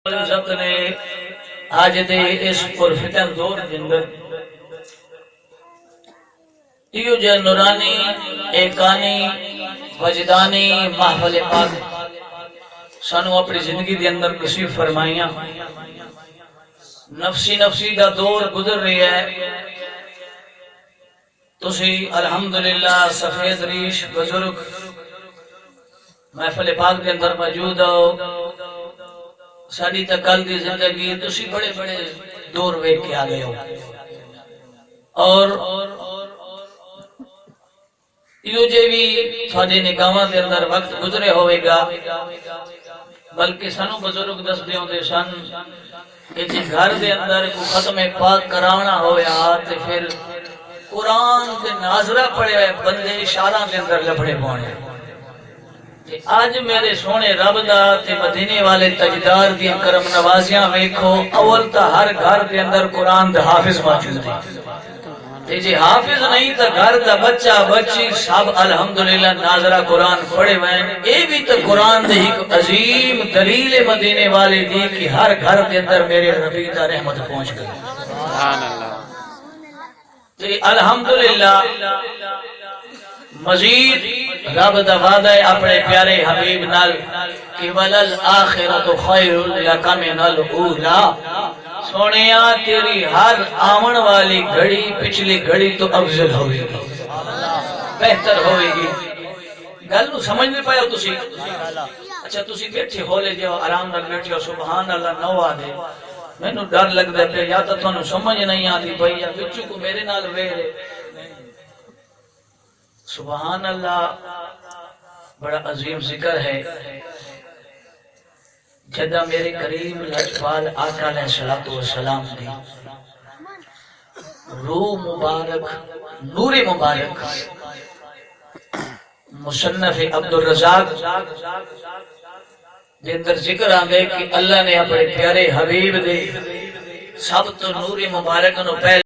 عزت نے آج دے اس پرفتن دور جندر یہ جو نورانی ایکانی وجدانی محفل پاک سانو اپنی زندگی دے اندر نصیب فرمائیاں نفسی دا دور گزر رہی ہے تسی الحمدللہ سفید ریش بزرگ محفل پاک دے اندر موجود ہو ساری تکل دی زندگی تسی بڑے بڑے دور ویک کے آگئے ہو اور یہ جو بھی تھوڑے نکامہ دے اندر وقت گزرے ہوئے گا بلکہ سنو بزرگ دس دیوں دے سن کہ جی گھر دے اندر کو ختم پاک کرانا ہویا تے پھر قرآن دے ناظرہ پڑے ہوئے بندے اشارہ دے اندر لپڑے پونے آج میرے سونے رب دا تے مدینے والے تجدار دی کرم نوازیاں ویکھو اول تا ہر گھر دے اندر قرآن دا حافظ موجود ہے تے جی حافظ نہیں تا گھر دا بچہ بچی سب الحمدللہ ناظرہ قرآن پڑھے ہوئے اے بھی تا قرآن دے ایک عظیم دلیل مدینے والے دی کہ ہر گھر دے اندر میرے ربی دا رحمت پہنچ گئی سبحان اللہ تے الحمدللہ مزید رب دا وعدہ ہے اپنے پیارے حبیب نال کہ ولل آخرت خیر لک من الاولی سونیا تیری ہر آمن والی گھڑی پچھلی گھڑی تو افضل ہوئے گی بہتر ہوئے گی گل نو سمجھ نہیں پایا تسی اچھا تسی بیٹھے ہو لے جو آرام نال بیٹھے ہو سبحان اللہ نو آدھے میں نو ڈر لگ دے پہ یا تو تھانو سمجھ نہیں آتی بھئی یا بچو کو میرے نال ویرے سبحان اللہ بڑا عظیم ذکر ہے جدہ میرے کریم لجپال آقا علیہ السلام دی روح مبارک نور مبارک مصنف عبدالرزاق دے اندر ذکر آنگے کہ اللہ نے اپنے پیارے حبیب دے سب تو نور مبارک نو پہلے